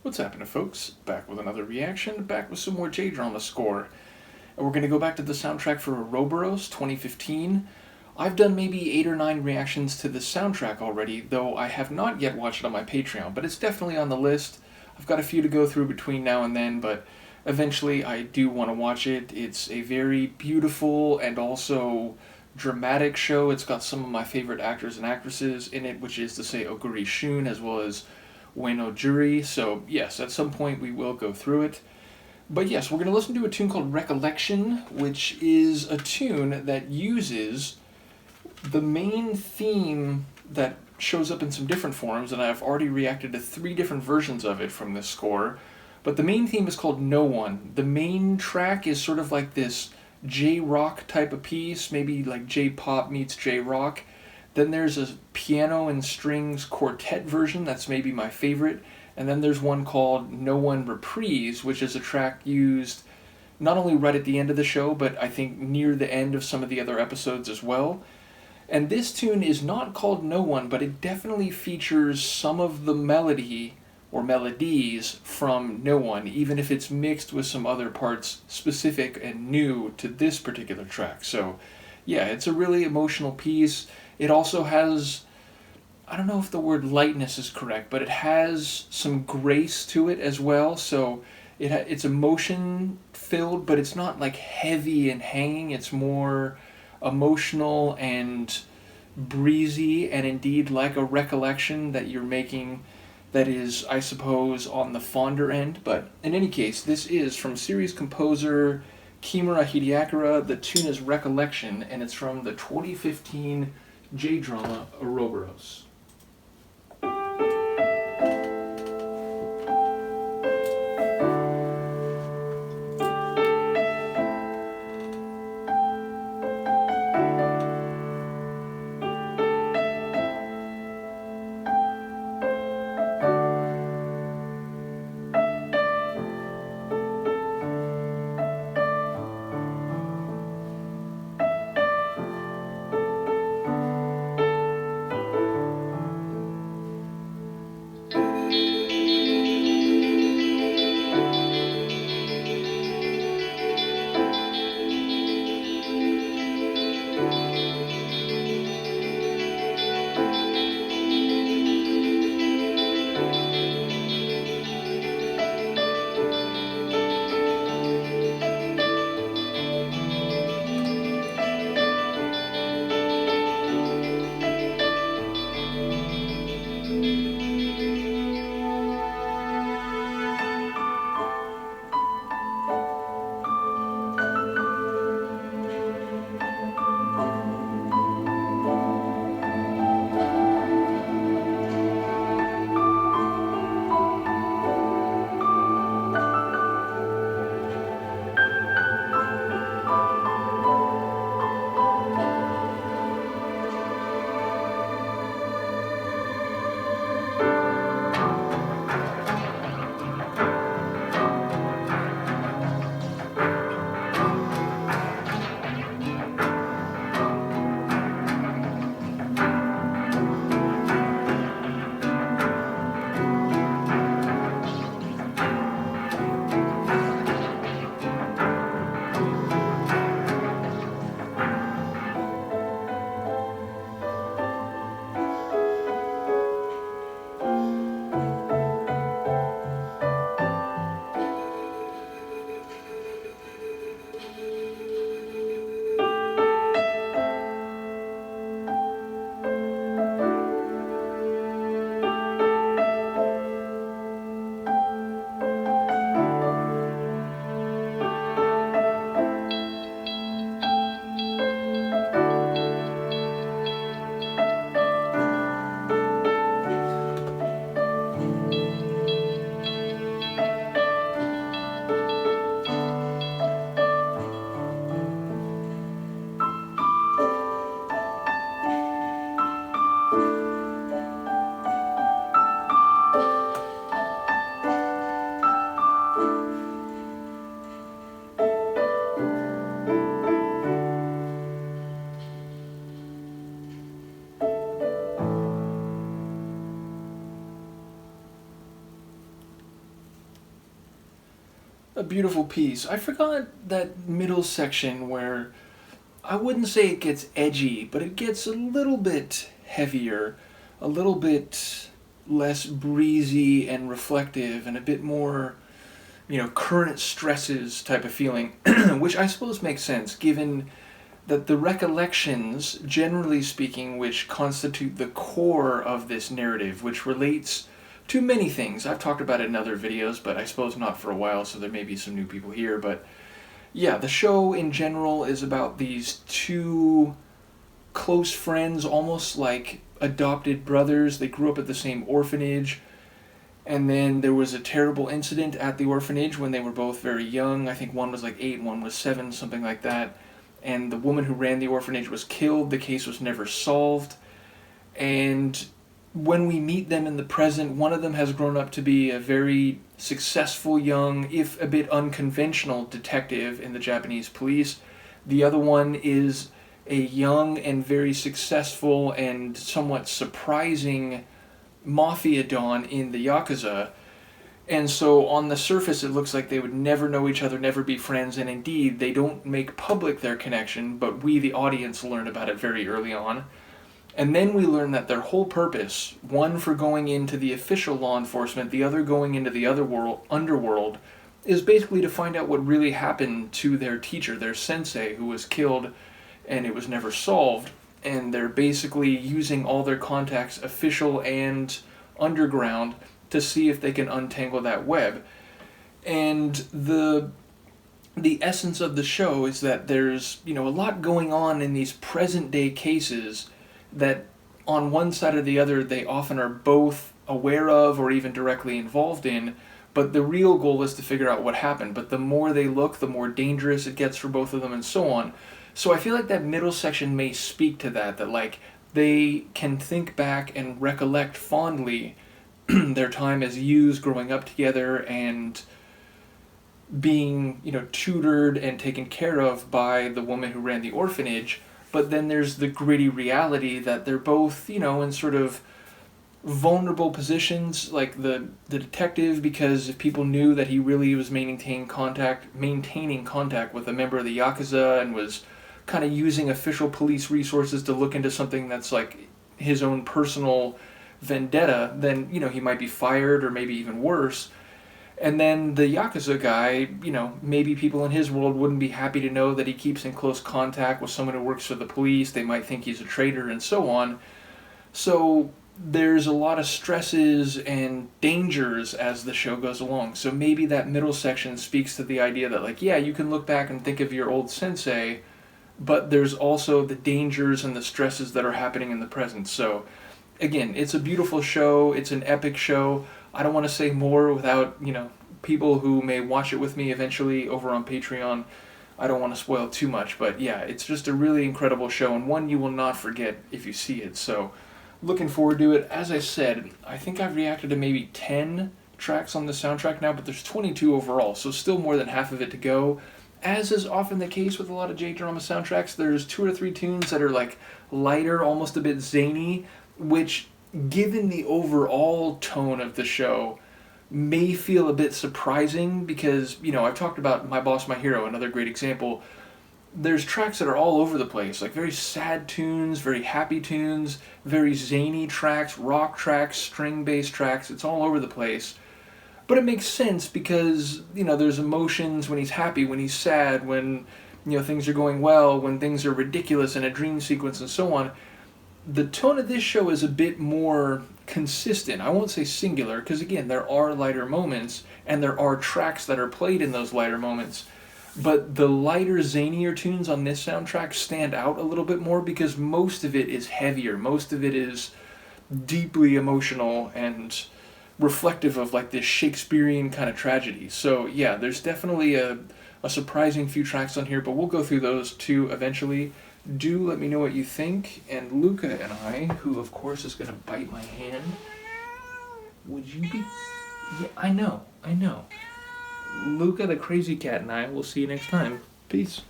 What's happening, folks? Back with another reaction, back with some more J-drama score. And we're going to go back to the soundtrack for Ouroboros 2015. I've done maybe 8 or 9 reactions to this soundtrack already, though I have not yet watched it on my Patreon, but it's definitely on the list. I've got a few to go through between now and then, but eventually I do want to watch it. It's a very beautiful and also dramatic show. It's got some of my favorite actors and actresses in it, which is to say Oguri Shun as well as Ueno Juri. So yes, at some point we will go through it. But yes, we're going to listen to a tune called Recollection, which is a tune that uses the main theme that shows up in some different forms, and I've already reacted to 3 different versions of it from this score. But the main theme is called No One. The main track is sort of like this J-rock type of piece, maybe like J-pop meets J-rock. Then there's a piano and strings quartet version, that's maybe my favorite. And then there's one called No One Reprise, which is a track used not only right at the end of the show, but I think near the end of some of the other episodes as well. And this tune is not called No One, but it definitely features some of the melody or melodies from No One, even if it's mixed with some other parts specific and new to this particular track. So yeah, it's a really emotional piece. It also has, I don't know if the word lightness is correct, but it has some grace to it as well. So it's emotion filled, but it's not like heavy and hanging. It's more emotional and breezy, and indeed like a recollection that you're making that is, I suppose, on the fonder end. But in any case, this is from series composer Kimura Hideakira. The tune is Recollection, and it's from the 2015 J-drama Ouroboros. A beautiful piece. I forgot that middle section where I wouldn't say it gets edgy, but it gets a little bit heavier, a little bit less breezy and reflective, and a bit more, current stresses type of feeling, which I suppose makes sense given that the recollections, generally speaking, which constitute the core of this narrative, which relates to many things. I've talked about it in other videos, but I suppose not for a while, so there may be some new people here. But yeah, the show in general is about these two close friends, almost like adopted brothers. They grew up at the same orphanage, and then there was a terrible incident at the orphanage when they were both very young. I think one was like 8, one was 7, something like that. And the woman who ran the orphanage was killed. The case was never solved. And when we meet them in the present, one of them has grown up to be a very successful young, if a bit unconventional, detective in the Japanese police. The other one is a young and very successful and somewhat surprising mafia don in the Yakuza. And so on the surface it looks like they would never know each other, never be friends, and indeed they don't make public their connection, but we, the audience, learn about it very early on. And then we learn that their whole purpose, one for going into the official law enforcement, the other going into the underworld, is basically to find out what really happened to their teacher, their sensei, who was killed and it was never solved. And they're basically using all their contacts, official and underground, to see if they can untangle that web. And the essence of the show is that there's, a lot going on in these present day cases that on one side or the other they often are both aware of or even directly involved in, but the real goal is to figure out what happened. But the more they look, the more dangerous it gets for both of them, and so on. So I feel like that middle section may speak to that like they can think back and recollect fondly their time as youths growing up together and being, tutored and taken care of by the woman who ran the orphanage. But then there's the gritty reality that they're both, in sort of vulnerable positions, like the detective, because if people knew that he really was maintaining contact with a member of the Yakuza and was kind of using official police resources to look into something that's like his own personal vendetta, then, he might be fired or maybe even worse. And then the Yakuza guy, maybe people in his world wouldn't be happy to know that he keeps in close contact with someone who works for the police. They might think he's a traitor and so on. So there's a lot of stresses and dangers as the show goes along. So maybe that middle section speaks to the idea that, you can look back and think of your old sensei, but there's also the dangers and the stresses that are happening in the present. So again, it's a beautiful show. It's an epic show. I don't want to say more without, people who may watch it with me eventually over on Patreon. I don't want to spoil too much, but yeah, it's just a really incredible show and one you will not forget if you see it. So looking forward to it. As I said, I think I've reacted to maybe 10 tracks on the soundtrack now, but there's 22 overall, so still more than half of it to go. As is often the case with a lot of J-drama soundtracks, there's 2 or 3 tunes that are lighter, almost a bit zany, which, given the overall tone of the show, may feel a bit surprising because, I've talked about My Boss, My Hero, another great example. There's tracks that are all over the place, very sad tunes, very happy tunes, very zany tracks, rock tracks, string-based tracks. It's all over the place. But it makes sense because, there's emotions when he's happy, when he's sad, when, things are going well, when things are ridiculous in a dream sequence and so on. The tone of this show is a bit more consistent. I won't say singular, because again, there are lighter moments, and there are tracks that are played in those lighter moments. But the lighter, zanier tunes on this soundtrack stand out a little bit more because most of it is heavier. Most of it is deeply emotional and reflective of this Shakespearean kind of tragedy. So yeah, there's definitely a surprising few tracks on here, but we'll go through those too eventually. Do let me know what you think, and Luca and I, who of course is going to bite my hand, would you be... Yeah, I know. Luca the crazy cat and I will see you next time. Peace.